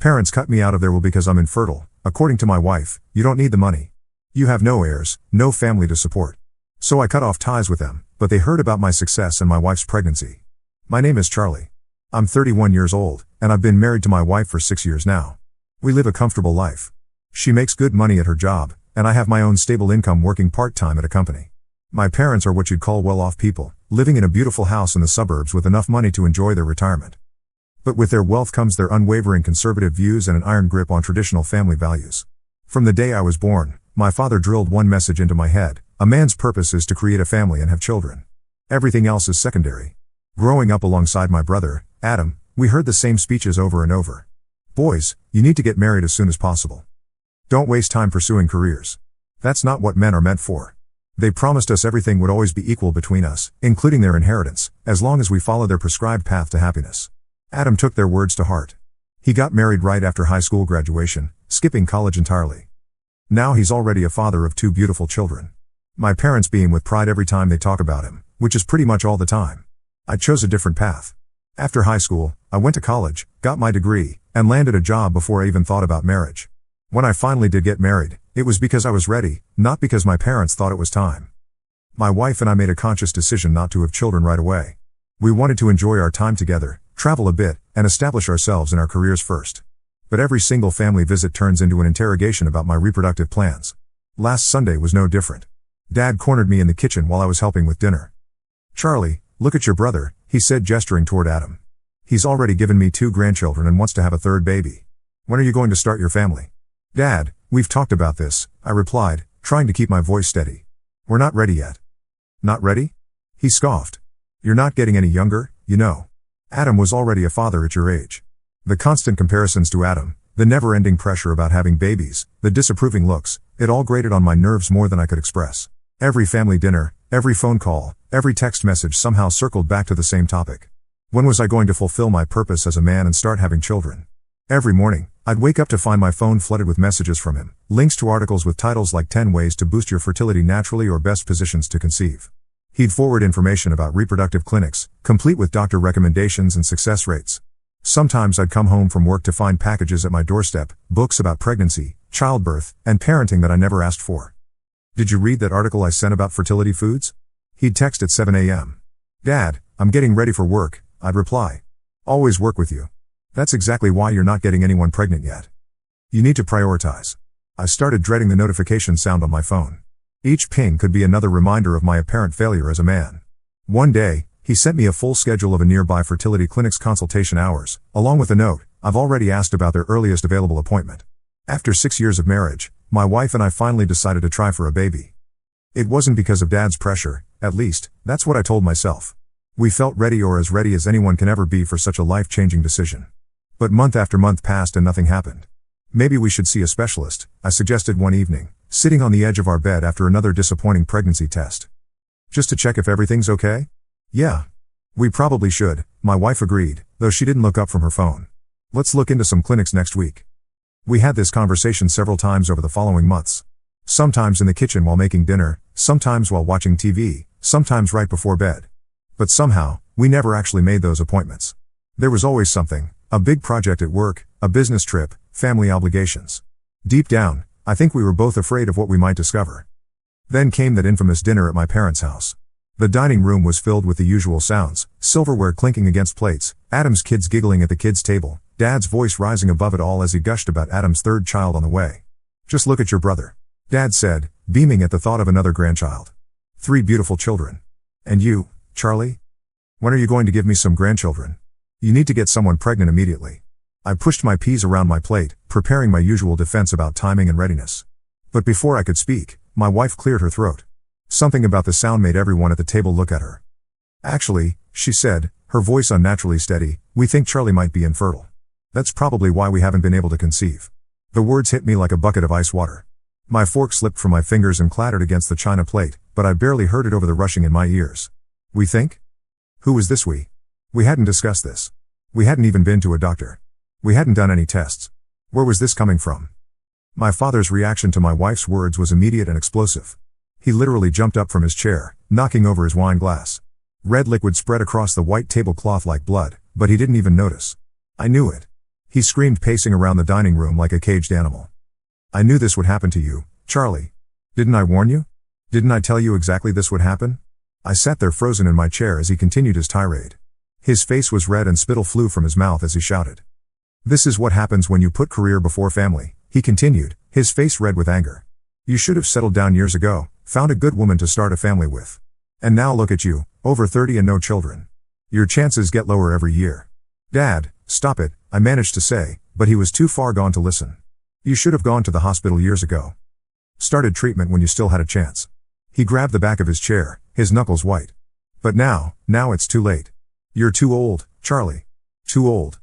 Parents cut me out of there because I'm infertile. According to my wife, you don't need the money. You have no heirs, no family to support. So I cut off ties with them, but they heard about my success and my wife's pregnancy. My name is Charlie. I'm 31 years old, and I've been married to my wife for 6 years now. We live a comfortable life. She makes good money at her job, and I have my own stable income working part-time at a company. My parents are what you'd call well-off people, living in a beautiful house in the suburbs with enough money to enjoy their retirement. But with their wealth comes their unwavering conservative views and an iron grip on traditional family values. From the day I was born, my father drilled one message into my head: a man's purpose is to create a family and have children. Everything else is secondary. Growing up alongside my brother, Adam, we heard the same speeches over and over. Boys, you need to get married as soon as possible. Don't waste time pursuing careers. That's not what men are meant for. They promised us everything would always be equal between us, including their inheritance, as long as we follow their prescribed path to happiness. Adam took their words to heart. He got married right after high school graduation, skipping college entirely. Now he's already a father of 2 beautiful children. My parents beam with pride every time they talk about him, which is pretty much all the time. I chose a different path. After high school, I went to college, got my degree, and landed a job before I even thought about marriage. When I finally did get married, it was because I was ready, not because my parents thought it was time. My wife and I made a conscious decision not to have children right away. We wanted to enjoy our time together, travel a bit, and establish ourselves in our careers first. But every single family visit turns into an interrogation about my reproductive plans. Last Sunday was no different. Dad cornered me in the kitchen while I was helping with dinner. "Charlie, look at your brother," he said, gesturing toward Adam. "He's already given me 2 grandchildren and wants to have a 3rd baby. When are you going to start your family?" "Dad, we've talked about this," I replied, trying to keep my voice steady. "We're not ready yet." "Not ready?" He scoffed. "You're not getting any younger, you know. Adam was already a father at your age." The constant comparisons to Adam, the never-ending pressure about having babies, the disapproving looks, it all grated on my nerves more than I could express. Every family dinner, every phone call, every text message somehow circled back to the same topic. When was I going to fulfill my purpose as a man and start having children? Every morning, I'd wake up to find my phone flooded with messages from him, links to articles with titles like 10 Ways to Boost Your Fertility Naturally or Best Positions to Conceive. He'd forward information about reproductive clinics, complete with doctor recommendations and success rates. Sometimes I'd come home from work to find packages at my doorstep, books about pregnancy, childbirth, and parenting that I never asked for. "Did you read that article I sent about fertility foods?" He'd text at 7 a.m. "Dad, I'm getting ready for work," I'd reply. "Always work with you. That's exactly why you're not getting anyone pregnant yet. You need to prioritize." I started dreading the notification sound on my phone. Each ping could be another reminder of my apparent failure as a man. One day, he sent me a full schedule of a nearby fertility clinic's consultation hours, along with a note: "I've already asked about their earliest available appointment." After 6 years of marriage, my wife and I finally decided to try for a baby. It wasn't because of Dad's pressure, at least, that's what I told myself. We felt ready, or as ready as anyone can ever be for such a life-changing decision. But month after month passed and nothing happened. "Maybe we should see a specialist," I suggested one evening, sitting on the edge of our bed after another disappointing pregnancy test. "Just to check if everything's okay?" "Yeah. We probably should," my wife agreed, though she didn't look up from her phone. "Let's look into some clinics next week." We had this conversation several times over the following months. Sometimes in the kitchen while making dinner, sometimes while watching TV, sometimes right before bed. But somehow, we never actually made those appointments. There was always something: a big project at work, a business trip, family obligations. Deep down, I think we were both afraid of what we might discover. Then came that infamous dinner at my parents' house. The dining room was filled with the usual sounds: silverware clinking against plates, Adam's kids giggling at the kids' table, Dad's voice rising above it all as he gushed about Adam's 3rd child on the way. "Just look at your brother," Dad said, beaming at the thought of another grandchild. 3 beautiful children. "And you, Charlie? When are you going to give me some grandchildren? You need to get someone pregnant immediately." I pushed my peas around my plate, preparing my usual defense about timing and readiness. But before I could speak, my wife cleared her throat. Something about the sound made everyone at the table look at her. "Actually," she said, her voice unnaturally steady, "we think Charlie might be infertile. That's probably why we haven't been able to conceive." The words hit me like a bucket of ice water. My fork slipped from my fingers and clattered against the china plate, but I barely heard it over the rushing in my ears. "We think?" Who was this we? We hadn't discussed this. We hadn't even been to a doctor. We hadn't done any tests. Where was this coming from? My father's reaction to my wife's words was immediate and explosive. He literally jumped up from his chair, knocking over his wine glass. Red liquid spread across the white tablecloth like blood, but he didn't even notice. I knew it. He screamed, pacing around the dining room like a caged animal. I knew this would happen to you, Charlie. Didn't I warn you? Didn't I tell you exactly this would happen? I sat there frozen in my chair as he continued his tirade. His face was red and spittle flew from his mouth as he shouted. This is what happens when you put career before family, he continued, his face red with anger. You should have settled down years ago, found a good woman to start a family with. And now look at you, over 30 and no children. Your chances get lower every year. Dad, stop it, I managed to say, but he was too far gone to listen. You should have gone to the hospital years ago. Started treatment when you still had a chance. He grabbed the back of his chair, his knuckles white. But now it's too late. You're too old, Charlie. Too old.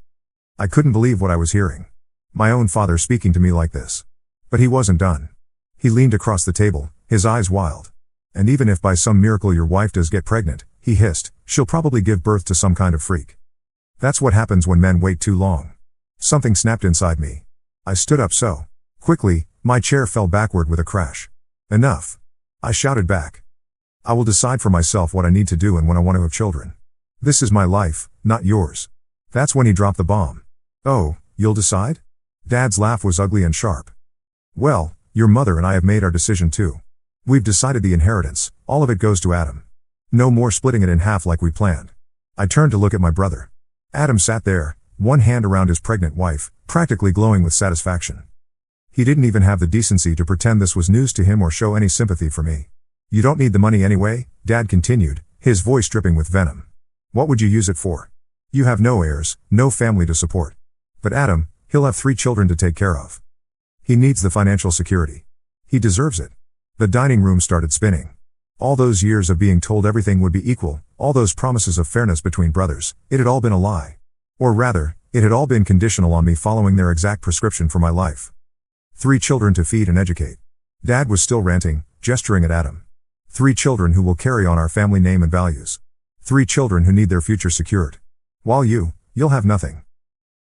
I couldn't believe what I was hearing. My own father speaking to me like this. But he wasn't done. He leaned across the table, his eyes wild. And even if by some miracle your wife does get pregnant, he hissed, she'll probably give birth to some kind of freak. That's what happens when men wait too long. Something snapped inside me. I stood up so quickly, my chair fell backward with a crash. Enough. I shouted back. I will decide for myself what I need to do and when I want to have children. This is my life, not yours. That's when he dropped the bomb. Oh, you'll decide? Dad's laugh was ugly and sharp. Well, your mother and I have made our decision too. We've decided the inheritance, all of it goes to Adam. No more splitting it in half like we planned. I turned to look at my brother. Adam sat there, one hand around his pregnant wife, practically glowing with satisfaction. He didn't even have the decency to pretend this was news to him or show any sympathy for me. You don't need the money anyway, Dad continued, his voice dripping with venom. What would you use it for? You have no heirs, no family to support. But Adam, he'll have 3 children to take care of. He needs the financial security. He deserves it. The dining room started spinning. All those years of being told everything would be equal, all those promises of fairness between brothers, it had all been a lie. Or rather, it had all been conditional on me following their exact prescription for my life. 3 children to feed and educate. Dad was still ranting, gesturing at Adam. 3 children who will carry on our family name and values. 3 children who need their future secured. While you'll have nothing.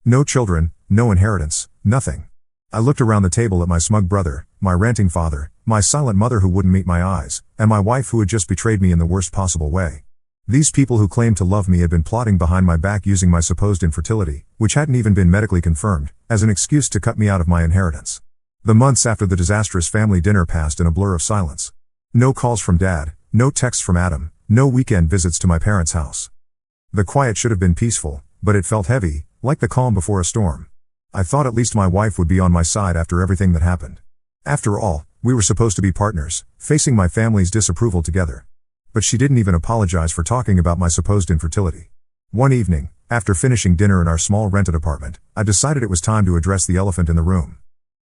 No children, no inheritance, nothing. I looked around the table at my smug brother, my ranting father, my silent mother who wouldn't meet my eyes, and my wife who had just betrayed me in the worst possible way. These people who claimed to love me had been plotting behind my back using my supposed infertility, which hadn't even been medically confirmed, as an excuse to cut me out of my inheritance. The months after the disastrous family dinner passed in a blur of silence. No calls from Dad, no texts from Adam, no weekend visits to my parents' house. The quiet should have been peaceful, but it felt heavy, like the calm before a storm. I thought at least my wife would be on my side after everything that happened. After all, we were supposed to be partners, facing my family's disapproval together. But she didn't even apologize for talking about my supposed infertility. One evening, after finishing dinner in our small rented apartment, I decided it was time to address the elephant in the room.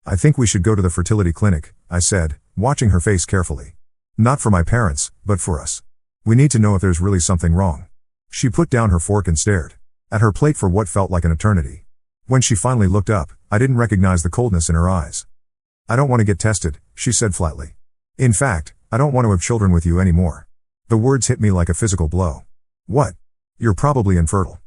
I think we should go to the fertility clinic, I said, watching her face carefully. Not for my parents, but for us. We need to know if there's really something wrong. She put down her fork and stared at her plate for what felt like an eternity. When she finally looked up, I didn't recognize the coldness in her eyes. I don't want to get tested, she said flatly. In fact, I don't want to have children with you anymore. The words hit me like a physical blow. What? You're probably infertile.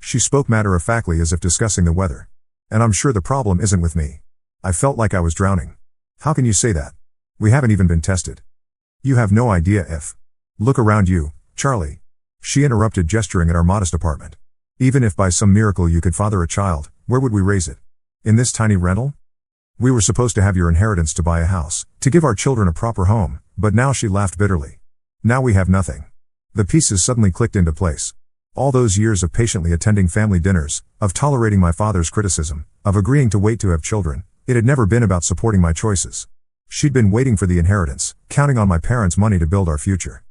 She spoke matter-of-factly as if discussing the weather. And I'm sure the problem isn't with me. I felt like I was drowning. How can you say that? We haven't even been tested. You have no idea if. Look around you, Charlie. She interrupted, gesturing at our modest apartment. Even if by some miracle you could father a child, where would we raise it? In this tiny rental? We were supposed to have your inheritance to buy a house, to give our children a proper home, but now she laughed bitterly. Now we have nothing. The pieces suddenly clicked into place. All those years of patiently attending family dinners, of tolerating my father's criticism, of agreeing to wait to have children, it had never been about supporting my choices. She'd been waiting for the inheritance, counting on my parents' money to build our future.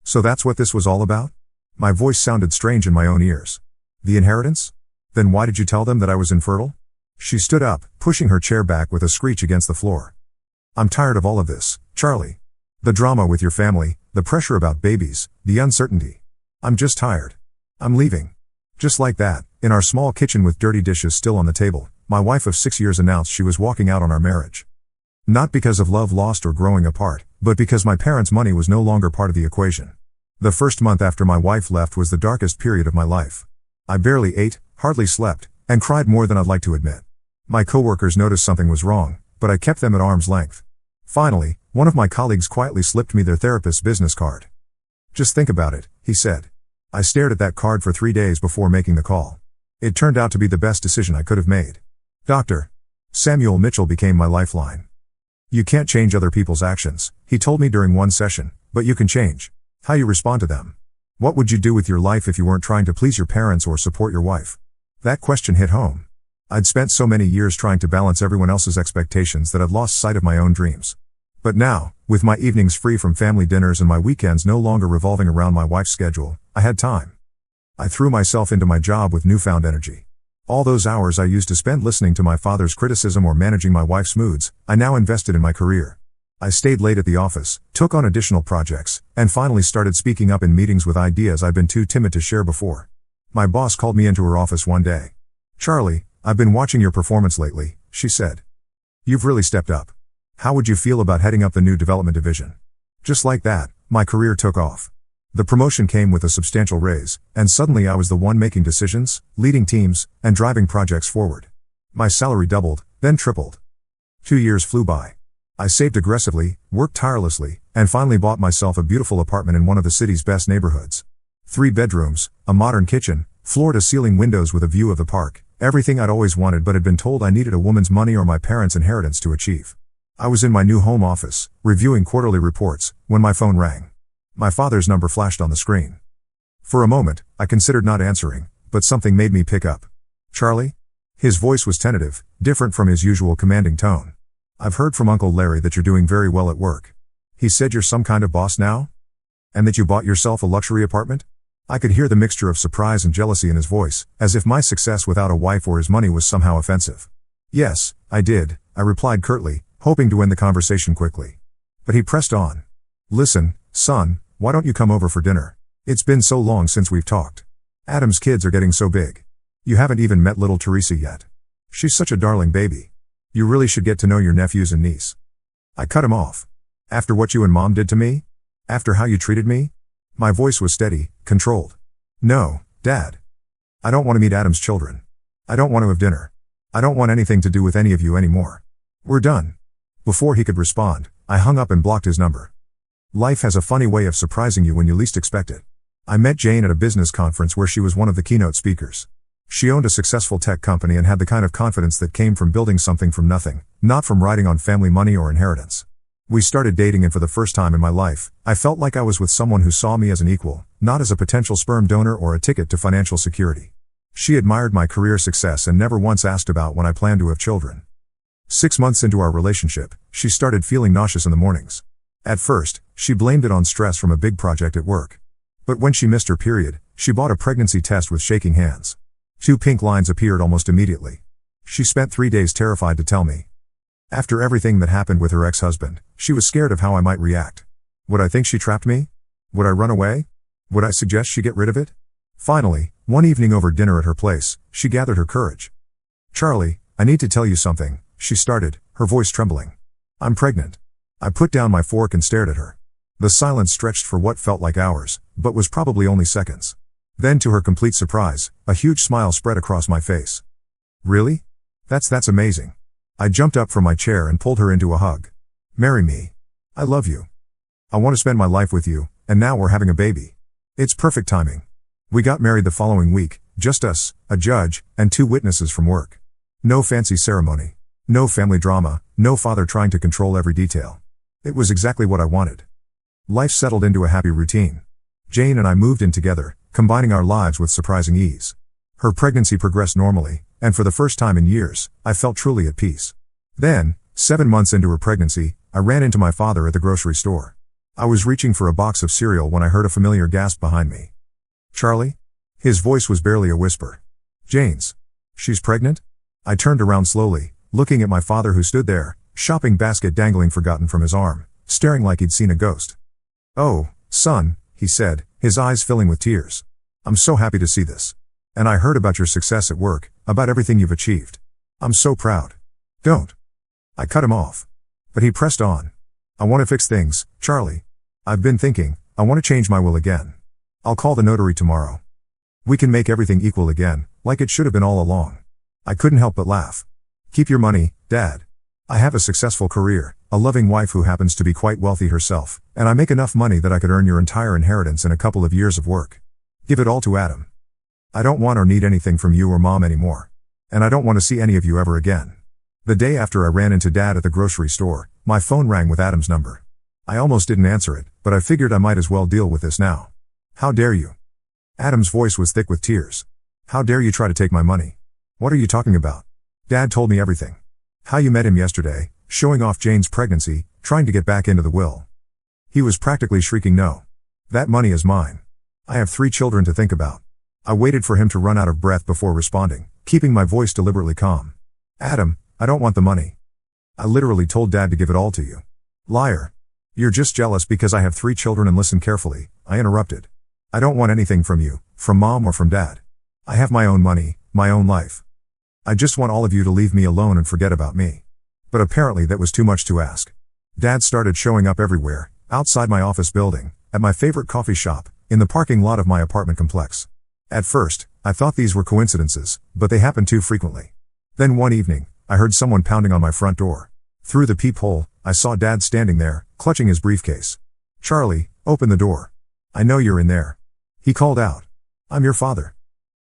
So that's what this was all about? My voice sounded strange in my own ears. The inheritance? Then why did you tell them that I was infertile? She stood up, pushing her chair back with a screech against the floor. I'm tired of all of this, Charlie. The drama with your family, the pressure about babies, the uncertainty. I'm just tired. I'm leaving. Just like that, in our small kitchen with dirty dishes still on the table, my wife of 6 years announced she was walking out on our marriage. Not because of love lost or growing apart, but because my parents' money was no longer part of the equation. The first month after my wife left was the darkest period of my life. I barely ate, hardly slept, and cried more than I'd like to admit. My coworkers noticed something was wrong, but I kept them at arm's length. Finally, one of my colleagues quietly slipped me their therapist's business card. Just think about it, he said. I stared at that card for 3 days before making the call. It turned out to be the best decision I could have made. Dr. Samuel Mitchell became my lifeline. You can't change other people's actions, he told me during one session, but you can change how you respond to them. What would you do with your life if you weren't trying to please your parents or support your wife? That question hit home. I'd spent so many years trying to balance everyone else's expectations that I'd lost sight of my own dreams. But now, with my evenings free from family dinners and my weekends no longer revolving around my wife's schedule, I had time. I threw myself into my job with newfound energy. All those hours I used to spend listening to my father's criticism or managing my wife's moods, I now invested in my career. I stayed late at the office, took on additional projects, and finally started speaking up in meetings with ideas I'd been too timid to share before. My boss called me into her office one day. "Charlie, I've been watching your performance lately," she said. "You've really stepped up. How would you feel about heading up the new development division?" Just like that, my career took off. The promotion came with a substantial raise, and suddenly I was the one making decisions, leading teams, and driving projects forward. My salary doubled, then tripled. 2 years flew by. I saved aggressively, worked tirelessly, and finally bought myself a beautiful apartment in one of the city's best neighborhoods. 3 bedrooms, a modern kitchen, floor-to-ceiling windows with a view of the park, everything I'd always wanted but had been told I needed a woman's money or my parents' inheritance to achieve. I was in my new home office, reviewing quarterly reports, when my phone rang. My father's number flashed on the screen. For a moment, I considered not answering, but something made me pick up. "Charlie?" His voice was tentative, different from his usual commanding tone. "I've heard from Uncle Larry that you're doing very well at work. He said you're some kind of boss now? And that you bought yourself a luxury apartment?" I could hear the mixture of surprise and jealousy in his voice, as if my success without a wife or his money was somehow offensive. "Yes, I did," I replied curtly, hoping to end the conversation quickly. But he pressed on. "Listen, son, why don't you come over for dinner? It's been so long since we've talked. Adam's kids are getting so big. You haven't even met little Teresa yet. She's such a darling baby. You really should get to know your nephews and niece." I cut him off. "After what you and Mom did to me? After how you treated me?" My voice was steady, controlled. "No, Dad. I don't want to meet Adam's children. I don't want to have dinner. I don't want anything to do with any of you anymore. We're done." Before he could respond, I hung up and blocked his number. Life has a funny way of surprising you when you least expect it. I met Jane at a business conference where she was one of the keynote speakers. She owned a successful tech company and had the kind of confidence that came from building something from nothing, not from riding on family money or inheritance. We started dating, and for the first time in my life, I felt like I was with someone who saw me as an equal, not as a potential sperm donor or a ticket to financial security. She admired my career success and never once asked about when I planned to have children. 6 months into our relationship, she started feeling nauseous in the mornings. At first, she blamed it on stress from a big project at work. But when she missed her period, she bought a pregnancy test with shaking hands. 2 pink lines appeared almost immediately. She spent 3 days terrified to tell me. After everything that happened with her ex-husband, she was scared of how I might react. Would I think she trapped me? Would I run away? Would I suggest she get rid of it? Finally, one evening over dinner at her place, she gathered her courage. "Charlie, I need to tell you something," she started, her voice trembling. "I'm pregnant." I put down my fork and stared at her. The silence stretched for what felt like hours, but was probably only seconds. Then, to her complete surprise, a huge smile spread across my face. "Really? That's amazing." I jumped up from my chair and pulled her into a hug. "Marry me. I love you. I want to spend my life with you, and now we're having a baby. It's perfect timing." We got married the following week, just us, a judge, and 2 witnesses from work. No fancy ceremony. No family drama, no father trying to control every detail. It was exactly what I wanted. Life settled into a happy routine. Jane and I moved in together, combining our lives with surprising ease. Her pregnancy progressed normally, and for the first time in years, I felt truly at peace. Then, 7 months into her pregnancy, I ran into my father at the grocery store. I was reaching for a box of cereal when I heard a familiar gasp behind me. "Charlie?" His voice was barely a whisper. "Jane's. She's pregnant?" I turned around slowly, looking at my father who stood there, shopping basket dangling forgotten from his arm, staring like he'd seen a ghost. "Oh, son," he said, his eyes filling with tears. "I'm so happy to see this. And I heard about your success at work, about everything you've achieved. I'm so proud." "Don't." I cut him off. But he pressed on. "I want to fix things, Charlie. I've been thinking, I want to change my will again. I'll call the notary tomorrow. We can make everything equal again, like it should have been all along." I couldn't help but laugh. "Keep your money, Dad. I have a successful career, a loving wife who happens to be quite wealthy herself, and I make enough money that I could earn your entire inheritance in a couple of years of work. Give it all to Adam." I don't want or need anything from you or Mom anymore. And I don't want to see any of you ever again. The day after I ran into Dad at the grocery store, my phone rang with Adam's number. I almost didn't answer it, but I figured I might as well deal with this now. How dare you? Adam's voice was thick with tears. How dare you try to take my money? What are you talking about? Dad told me everything. How you met him yesterday, showing off Jane's pregnancy, trying to get back into the will. He was practically shrieking no. That money is mine. I have 3 children to think about. I waited for him to run out of breath before responding, keeping my voice deliberately calm. Adam, I don't want the money. I literally told Dad to give it all to you. Liar. You're just jealous because I have 3 children and listen carefully, I interrupted. I don't want anything from you, from Mom or from Dad. I have my own money, my own life. I just want all of you to leave me alone and forget about me. But apparently that was too much to ask. Dad started showing up everywhere, outside my office building, at my favorite coffee shop, in the parking lot of my apartment complex. At first, I thought these were coincidences, but they happened too frequently. Then one evening, I heard someone pounding on my front door. Through the peephole, I saw Dad standing there, clutching his briefcase. Charlie, open the door. I know you're in there. He called out. I'm your father.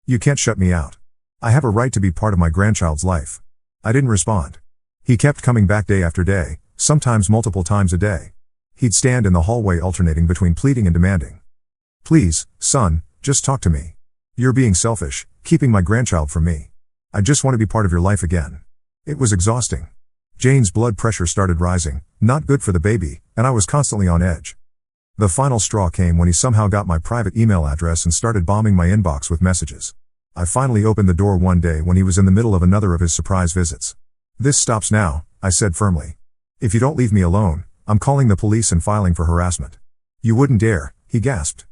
You can't shut me out. I have a right to be part of my grandchild's life. I didn't respond. He kept coming back day after day, sometimes multiple times a day. He'd stand in the hallway alternating between pleading and demanding. Please, son, just talk to me. You're being selfish, keeping my grandchild from me. I just want to be part of your life again. It was exhausting. Jane's blood pressure started rising, not good for the baby, and I was constantly on edge. The final straw came when he somehow got my private email address and started bombing my inbox with messages. I finally opened the door one day when he was in the middle of another of his surprise visits. This stops now, I said firmly. If you don't leave me alone, I'm calling the police and filing for harassment. You wouldn't dare, he gasped.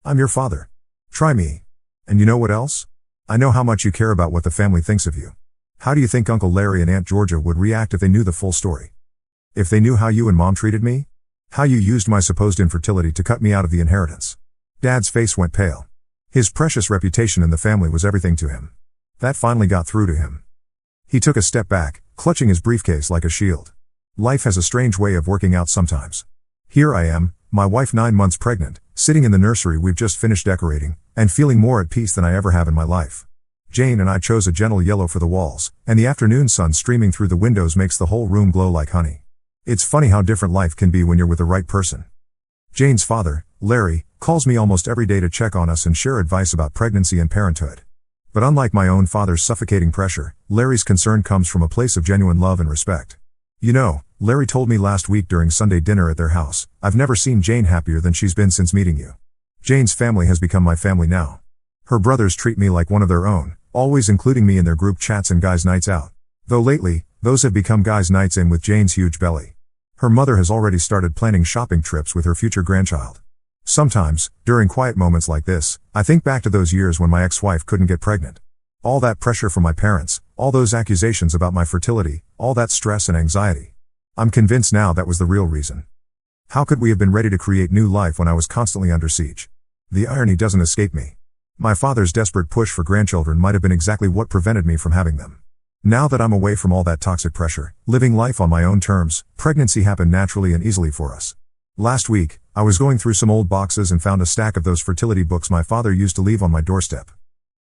I'm your father. Try me. And you know what else? I know how much you care about what the family thinks of you. How do you think Uncle Larry and Aunt Georgia would react if they knew the full story? If they knew how you and Mom treated me? How you used my supposed infertility to cut me out of the inheritance? Dad's face went pale. His precious reputation in the family was everything to him. That finally got through to him. He took a step back, clutching his briefcase like a shield. Life has a strange way of working out sometimes. Here I am, my wife 9 months pregnant, sitting in the nursery we've just finished decorating, and feeling more at peace than I ever have in my life. Jane and I chose a gentle yellow for the walls, and the afternoon sun streaming through the windows makes the whole room glow like honey. It's funny how different life can be when you're with the right person. Jane's father, Larry, calls me almost every day to check on us and share advice about pregnancy and parenthood. But unlike my own father's suffocating pressure, Larry's concern comes from a place of genuine love and respect. You know, Larry told me last week during Sunday dinner at their house, I've never seen Jane happier than she's been since meeting you. Jane's family has become my family now. Her brothers treat me like one of their own, always including me in their group chats and guys' nights out. Though lately, those have become guys' nights in with Jane's huge belly. Her mother has already started planning shopping trips with her future grandchild. Sometimes, during quiet moments like this, I think back to those years when my ex-wife couldn't get pregnant. All that pressure from my parents, all those accusations about my fertility, all that stress and anxiety. I'm convinced now that was the real reason. How could we have been ready to create new life when I was constantly under siege? The irony doesn't escape me. My father's desperate push for grandchildren might have been exactly what prevented me from having them. Now that I'm away from all that toxic pressure, living life on my own terms, pregnancy happened naturally and easily for us. Last week, I was going through some old boxes and found a stack of those fertility books my father used to leave on my doorstep.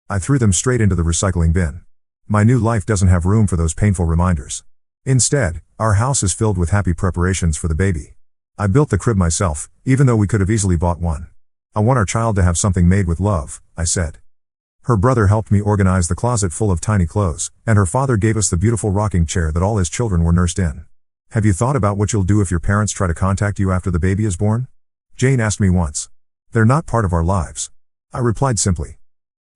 I threw them straight into the recycling bin. My new life doesn't have room for those painful reminders. Instead, our house is filled with happy preparations for the baby. I built the crib myself, even though we could have easily bought one. I want our child to have something made with love, I said. Her brother helped me organize the closet full of tiny clothes, and her father gave us the beautiful rocking chair that all his children were nursed in. Have you thought about what you'll do if your parents try to contact you after the baby is born? Jane asked me once. They're not part of our lives. I replied simply.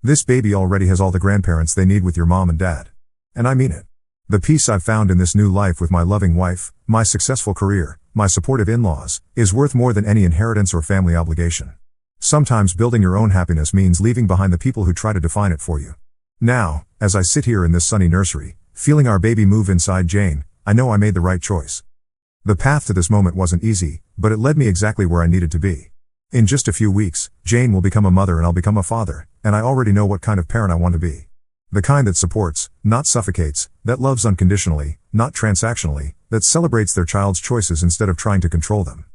This baby already has all the grandparents they need with your mom and dad. And I mean it. The peace I've found in this new life with my loving wife, my successful career, my supportive in-laws, is worth more than any inheritance or family obligation. Sometimes building your own happiness means leaving behind the people who try to define it for you. Now, as I sit here in this sunny nursery, feeling our baby move inside Jane, I know I made the right choice. The path to this moment wasn't easy, but it led me exactly where I needed to be. In just a few weeks, Jane will become a mother and I'll become a father, and I already know what kind of parent I want to be. The kind that supports, not suffocates, that loves unconditionally, not transactionally, that celebrates their child's choices instead of trying to control them.